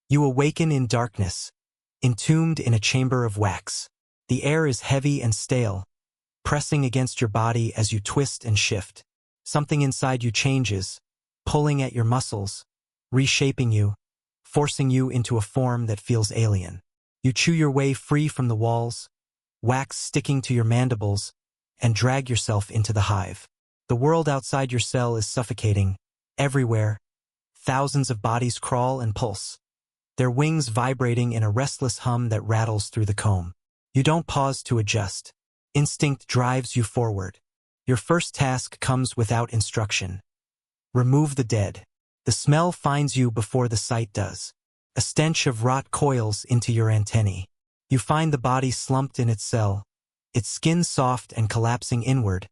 You awaken in darkness, entombed in a chamber of wax. The air is heavy and stale, pressing against your body as you twist and shift. Something inside you changes, pulling at your muscles, reshaping you, forcing you into a form that feels alien. You chew your way free from the walls, wax sticking to your mandibles, and drag yourself into the hive. The world outside your cell is suffocating. Everywhere, thousands of bodies crawl and pulse, their wings vibrating in a restless hum that rattles through the comb. You don't pause to adjust. Instinct drives you forward. Your first task comes without instruction. Remove the dead. The smell finds you before the sight does. A stench of rot coils into your antennae. You find the body slumped in its cell, its skin soft and collapsing inward,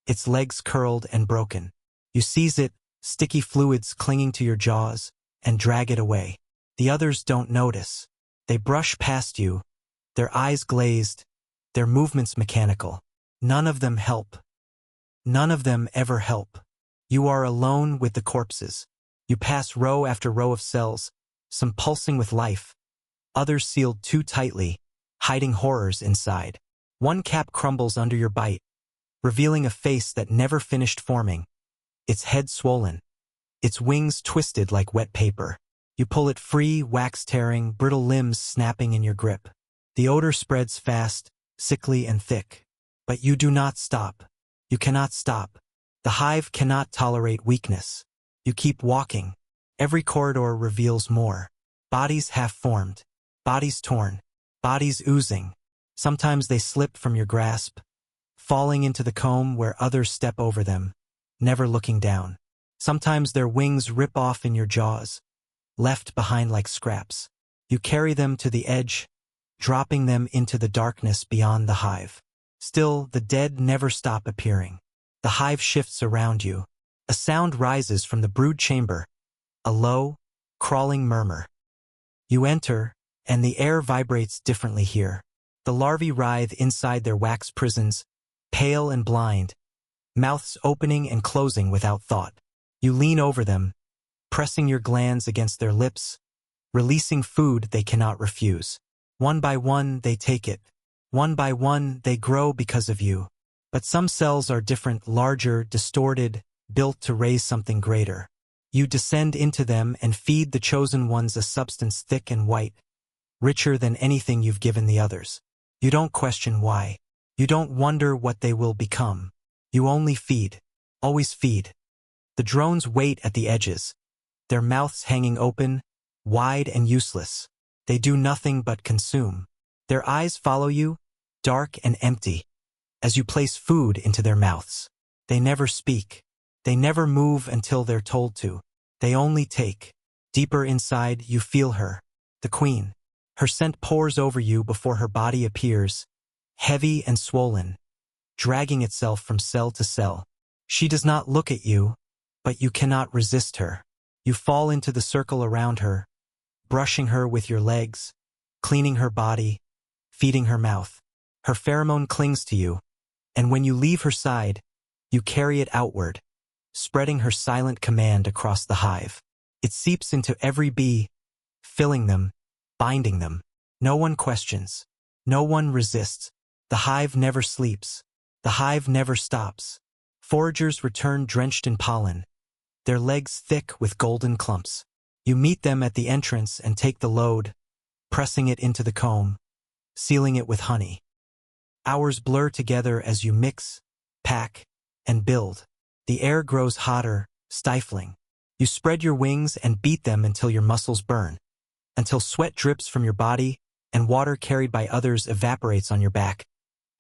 its legs curled and broken. You seize it, sticky fluids clinging to your jaws, and drag it away. The others don't notice. They brush past you, their eyes glazed, their movements mechanical. None of them help. None of them ever help. You are alone with the corpses. You pass row after row of cells, some pulsing with life, others sealed too tightly, hiding horrors inside. One cap crumbles under your bite, revealing a face that never finished forming, its head swollen, its wings twisted like wet paper. You pull it free, wax tearing, brittle limbs snapping in your grip. The odor spreads fast, sickly and thick. But you do not stop. You cannot stop. The hive cannot tolerate weakness. You keep walking. Every corridor reveals more. Bodies half-formed. Bodies torn. Bodies oozing. Sometimes they slip from your grasp, falling into the comb where others step over them, never looking down. Sometimes their wings rip off in your jaws, left behind like scraps. You carry them to the edge, dropping them into the darkness beyond the hive. Still, the dead never stop appearing. The hive shifts around you. A sound rises from the brood chamber, a low, crawling murmur. You enter, and the air vibrates differently here. The larvae writhe inside their wax prisons, pale and blind, mouths opening and closing without thought. You lean over them, pressing your glands against their lips, releasing food they cannot refuse. One by one, they take it. One by one, they grow because of you. But some cells are different, larger, distorted, built to raise something greater. You descend into them and feed the chosen ones a substance thick and white, richer than anything you've given the others. You don't question why. You don't wonder what they will become. You only feed. Always feed. The drones wait at the edges, their mouths hanging open, wide and useless. They do nothing but consume. Their eyes follow you, dark and empty, as you place food into their mouths. They never speak. They never move until they're told to. They only take. Deeper inside, you feel her, the queen. Her scent pours over you before her body appears, heavy and swollen, dragging itself from cell to cell. She does not look at you, but you cannot resist her. You fall into the circle around her, brushing her with your legs, cleaning her body, feeding her mouth. Her pheromone clings to you, and when you leave her side, you carry it outward, spreading her silent command across the hive. It seeps into every bee, filling them, binding them. No one questions. No one resists. The hive never sleeps. The hive never stops. Foragers return drenched in pollen, their legs thick with golden clumps. You meet them at the entrance and take the load, pressing it into the comb, sealing it with honey. Hours blur together as you mix, pack, and build. The air grows hotter, stifling. You spread your wings and beat them until your muscles burn, until sweat drips from your body and water carried by others evaporates on your back,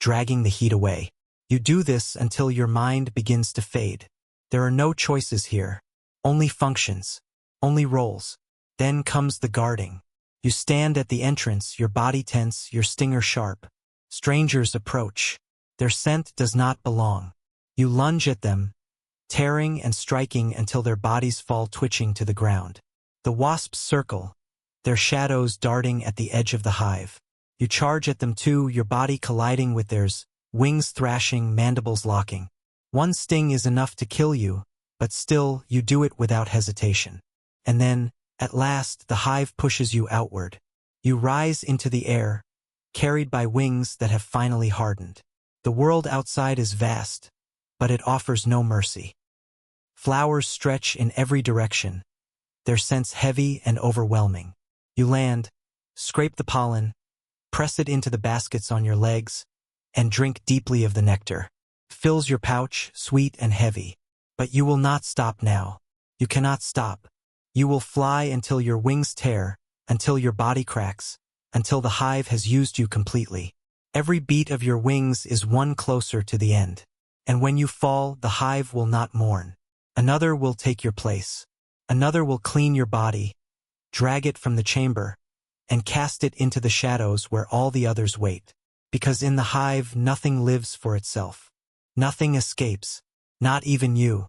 dragging the heat away. You do this until your mind begins to fade. There are no choices here, only functions, only roles. Then comes the guarding. You stand at the entrance, your body tense, your stinger sharp. Strangers approach. Their scent does not belong. You lunge at them, tearing and striking until their bodies fall twitching to the ground. The wasps circle, their shadows darting at the edge of the hive. You charge at them too, your body colliding with theirs, wings thrashing, mandibles locking. One sting is enough to kill you, but still you do it without hesitation. And then, At last, the hive pushes you outward. You rise into the air, carried by wings that have finally hardened. The world outside is vast, but it offers no mercy. Flowers stretch in every direction, their scents heavy and overwhelming. You land, scrape the pollen, press it into the baskets on your legs, and drink deeply of the nectar. Fills your pouch, sweet and heavy. But you will not stop now. You cannot stop. You will fly until your wings tear, until your body cracks, until the hive has used you completely. Every beat of your wings is one closer to the end. And when you fall, the hive will not mourn. Another will take your place. Another will clean your body, drag it from the chamber, and cast it into the shadows where all the others wait. Because in the hive, nothing lives for itself. Nothing escapes, not even you.